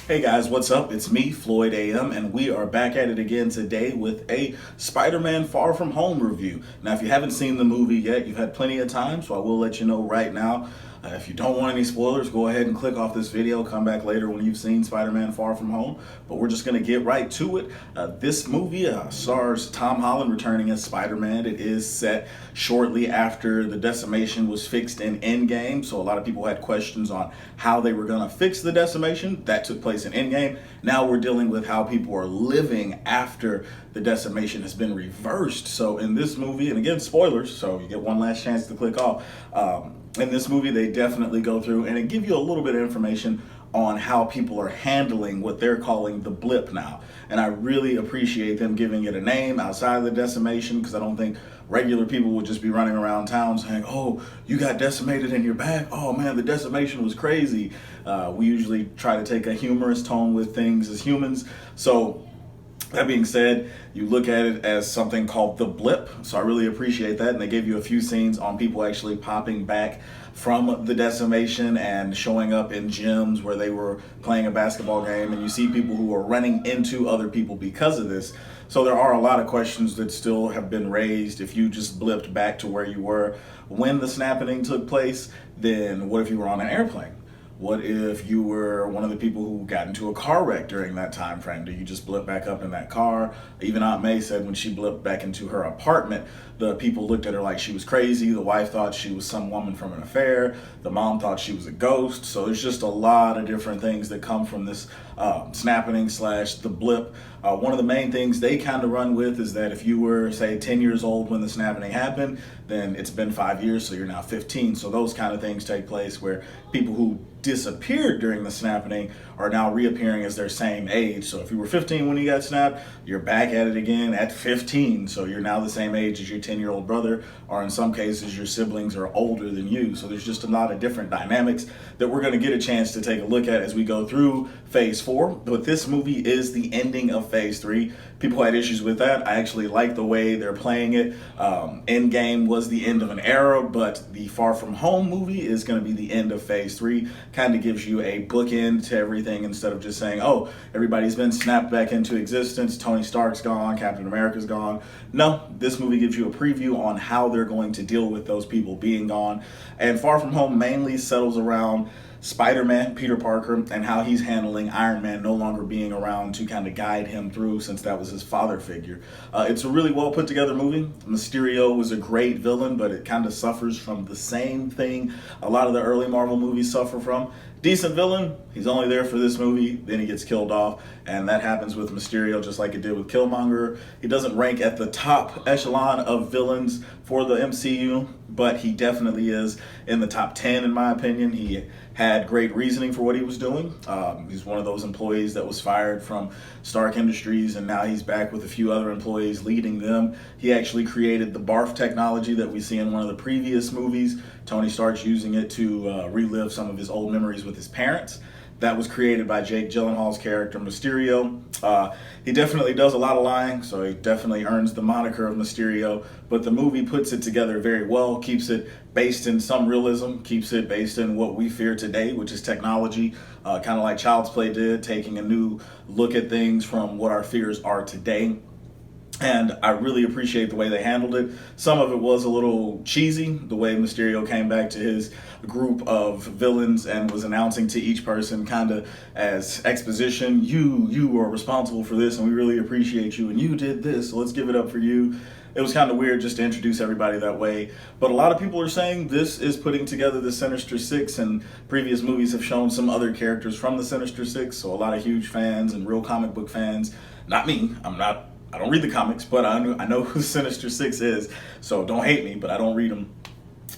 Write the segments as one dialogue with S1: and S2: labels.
S1: Hey guys, what's up? It's me, Floyd AM, and we are back at it again today with a Spider-Man Far From Home review. Now, if you haven't seen the movie yet, you've had plenty of time, so I will let you know right now. If you don't want any spoilers, go ahead and click off this video. Come back later when you've seen Spider-Man Far From Home. But we're just going to get right to it. This movie stars Tom Holland returning as Spider-Man. It is set shortly after the decimation was fixed in Endgame. So a lot of people had questions on how they were going to fix the decimation. That took place in Endgame. Now we're dealing with how people are living after the decimation has been reversed. So in this movie, and again, spoilers, so you get one last chance to click off. In this movie, they definitely go through and it give you a little bit of information on how people are handling what they're calling the blip now. And I really appreciate them giving it a name outside of the decimation, because I don't think regular people would just be running around town saying, oh, you got decimated in your back. Oh man, the decimation was crazy. We usually try to take a humorous tone with things as humans. So that being said, you look at it as something called the blip. So I really appreciate that. And they gave you a few scenes on people actually popping back from the decimation and showing up in gyms where they were playing a basketball game. And you see people who are running into other people because of this. So there are a lot of questions that still have been raised. If you just blipped back to where you were when the snapping took place, then what if you were on an airplane? What if you were one of the people who got into a car wreck during that time frame? Do you just blip back up in that car? Even Aunt May said when she blipped back into her apartment, the people looked at her like she was crazy. The wife thought she was some woman from an affair. The mom thought she was a ghost. So there's just a lot of different things that come from this snapping slash the blip. One of the main things they kind of run with is that if you were, say, 10 years old when the snapping happened, then it's been 5 years, so you're now 15. So those kind of things take place where people who disappeared during the snapping are now reappearing as their same age. So if you were 15 when you got snapped, you're back at it again at 15. So you're now the same age as your 10-year-old brother, or in some cases your siblings are older than you. So there's just a lot of different dynamics that we're going to get a chance to take a look at as we go through phase 4. But this movie is the ending of phase 3. People had issues with that. I actually like the way they're playing it. Endgame was the end of an era, but the Far From Home movie is going to be the end of phase 3. Kind of gives you a bookend to everything instead of just saying, oh, everybody's been snapped back into existence. Tony Stark's gone. Captain America's gone. No, this movie gives you a preview on how they're going to deal with those people being gone. And Far From Home mainly settles around Spider-Man, Peter Parker, and how he's handling Iron Man no longer being around to kind of guide him through, since that was his father figure. It's a really well put together movie. Mysterio was a great villain, but it kind of suffers from the same thing a lot of the early Marvel movies suffer from. Decent villain, he's only there for this movie, then he gets killed off, and that happens with Mysterio just like it did with Killmonger. He doesn't rank at the top echelon of villains for the MCU, but he definitely is in the top 10 in my opinion. He had great reasoning for what he was doing. He's one of those employees that was fired from Stark Industries, and now he's back with a few other employees leading them. He actually created the barf technology that we see in one of the previous movies. Tony Stark's using it to relive some of his old memories with his parents. That was created by Jake Gyllenhaal's character, Mysterio. He definitely does a lot of lying, so he definitely earns the moniker of Mysterio. But the movie puts it together very well, keeps it based in some realism, keeps it based in what we fear today, which is technology, kind of like Child's Play did, taking a new look at things from what our fears are today. And I really appreciate the way they handled it. Some of it was a little cheesy, the way Mysterio came back to his group of villains and was announcing to each person kind of as exposition, you are responsible for this and we really appreciate you and you did this, so let's give it up for you. It was kind of weird just to introduce everybody that way. But a lot of people are saying this is putting together the Sinister Six, and previous movies have shown some other characters from the Sinister Six, so a lot of huge fans and real comic book fans, not me, I don't read the comics, but I know who Sinister Six is, so don't hate me, but I don't read them.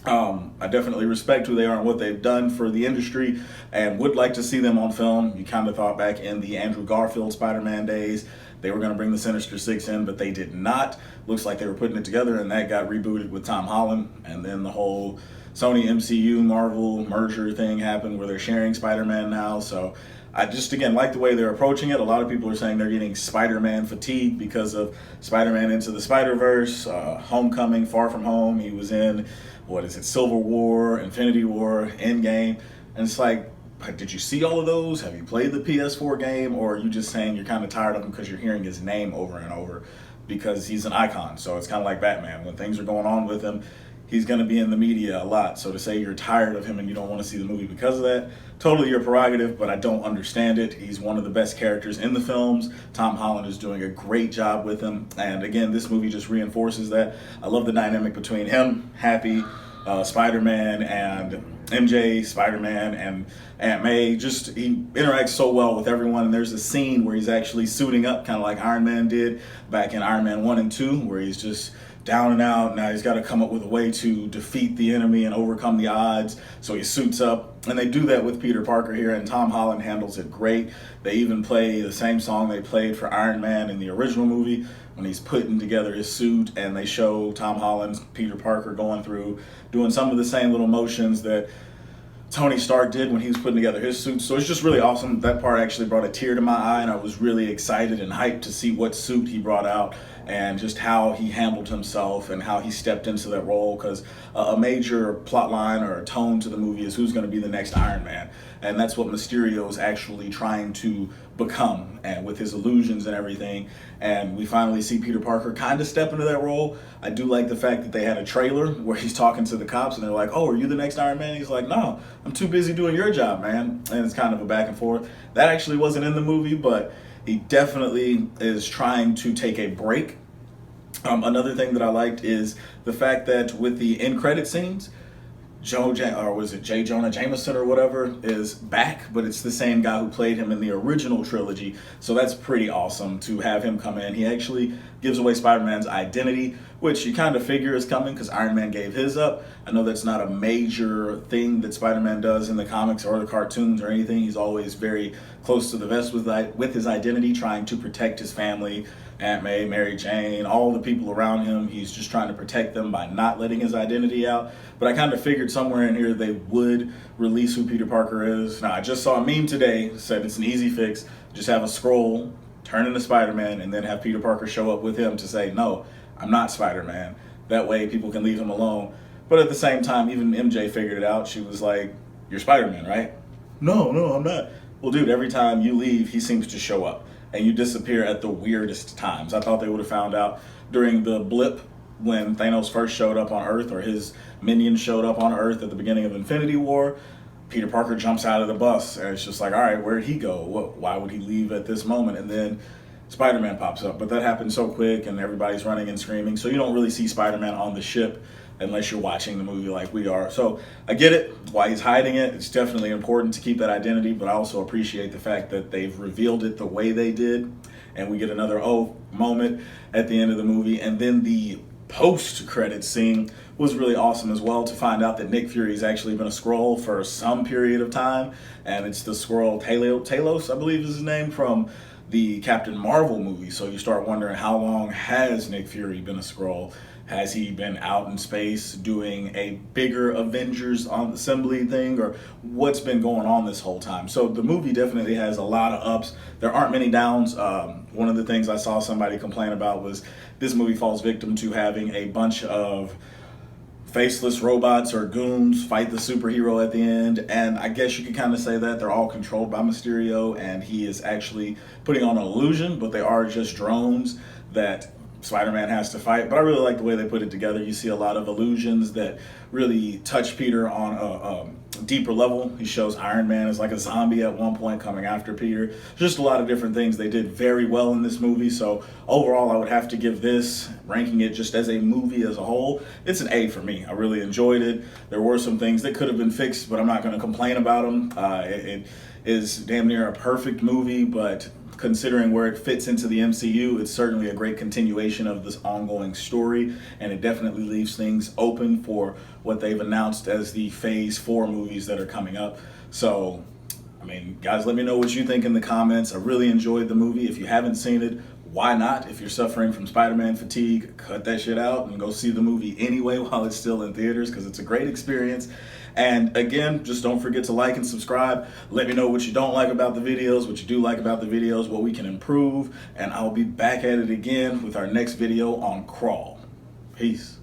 S1: I definitely respect who they are and what they've done for the industry and would like to see them on film. You kind of thought back in the Andrew Garfield Spider-Man days, they were going to bring the Sinister Six in, but they did not. Looks like they were putting it together, and that got rebooted with Tom Holland, and then the whole Sony MCU Marvel merger thing happened where they're sharing Spider-Man now, so I just, again, like the way they're approaching it. A lot of people are saying they're getting Spider-Man fatigue because of Spider-Man Into the Spider-Verse, Homecoming, Far From Home. He was in, Civil War, Infinity War, Endgame. And it's like, did you see all of those? Have you played the PS4 game? Or are you just saying you're kind of tired of him because you're hearing his name over and over? Because he's an icon. So it's kind of like Batman. When things are going on with him, he's going to be in the media a lot. So to say you're tired of him and you don't want to see the movie because of that, totally your prerogative, but I don't understand it. He's one of the best characters in the films. Tom Holland is doing a great job with him. And again, this movie just reinforces that. I love the dynamic between him, Happy, Spider-Man, and MJ, Spider-Man, and Aunt May. Just, he interacts so well with everyone. And there's a scene where he's actually suiting up, kind of like Iron Man did back in Iron Man 1 and 2, where he's just down and out. Now he's got to come up with a way to defeat the enemy and overcome the odds. So he suits up, and they do that with Peter Parker here, and Tom Holland handles it great. They even play the same song they played for Iron Man in the original movie when he's putting together his suit, and they show Tom Holland's Peter Parker going through, doing some of the same little motions that Tony Stark did when he was putting together his suit. So it's just really awesome. That part actually brought a tear to my eye, and I was really excited and hyped to see what suit he brought out and just how he handled himself and how he stepped into that role, because a major plot line or tone to the movie is who's going to be the next Iron Man. And that's what Mysterio is actually trying to become, and with his illusions and everything. And we finally see Peter Parker kind of step into that role. I do like the fact that they had a trailer where he's talking to the cops and they're like, "Oh, are you the next Iron Man?" He's like, "No, I'm too busy doing your job, man." And it's kind of a back and forth. That actually wasn't in the movie, but he definitely is trying to take a break. Another thing that I liked is the fact that with the end credit scenes, J. Jonah Jameson or whatever is back, but it's the same guy who played him in the original trilogy. So that's pretty awesome to have him come in. He actually gives away Spider-Man's identity, which you kind of figure is coming because Iron Man gave his up. I know that's not a major thing that Spider-Man does in the comics or the cartoons or anything. He's always very close to the vest with his identity, trying to protect his family, Aunt May, Mary Jane, all the people around him. He's just trying to protect them by not letting his identity out. But I kind of figured somewhere in here they would release who Peter Parker is. Now, I just saw a meme today that said it's an easy fix. Just have a scroll, turn into Spider-Man, and then have Peter Parker show up with him to say, "No, I'm not Spider-Man." That way people can leave him alone. But at the same time, even MJ figured it out. She was like, "You're Spider-Man, right?" No, I'm not." Well, dude, every time you leave, he seems to show up, and you disappear at the weirdest times. I thought they would have found out during the blip when Thanos first showed up on Earth, or his minions showed up on Earth at the beginning of Infinity War. Peter Parker jumps out of the bus, and it's just like, all right, where'd he go? Why would he leave at this moment? And then Spider-Man pops up, but that happened so quick, and everybody's running and screaming, so you don't really see Spider-Man on the ship unless you're watching the movie like we are. So I get it, why he's hiding it. It's definitely important to keep that identity, but I also appreciate the fact that they've revealed it the way they did, and we get another moment at the end of the movie. And then the post-credit scene was really awesome as well, to find out that Nick Fury's actually been a Skrull for some period of time, and it's the Skrull Talos, I believe is his name, from the Captain Marvel movie. So you start wondering, how long has Nick Fury been a Skrull? Has he been out in space doing a bigger Avengers assembly thing, or what's been going on this whole time? So the movie definitely has a lot of ups. There aren't many downs. One of the things I saw somebody complain about was this movie falls victim to having a bunch of faceless robots or goons fight the superhero at the end. And I guess you could kind of say that they're all controlled by Mysterio, and he is actually putting on an illusion, but they are just drones that Spider-Man has to fight. But I really like the way they put it together. You see a lot of illusions that really touch Peter on a deeper level. He shows Iron Man as like a zombie at one point coming after Peter. Just a lot of different things they did very well in this movie. So overall, I would have to give this, ranking it just as a movie as a whole, it's an A for me. I really enjoyed it. There were some things that could have been fixed, but I'm not going to complain about them. It is damn near a perfect movie, but considering where it fits into the MCU, it's certainly a great continuation of this ongoing story, and it definitely leaves things open for what they've announced as the Phase 4 movies that are coming up. So, I mean, guys, let me know what you think in the comments. I really enjoyed the movie. If you haven't seen it, why not? If you're suffering from Spider-Man fatigue, cut that shit out and go see the movie anyway while it's still in theaters, because it's a great experience. And again, just don't forget to like and subscribe. Let me know what you don't like about the videos, what you do like about the videos, what we can improve. And I'll be back at it again with our next video on Crawl. Peace.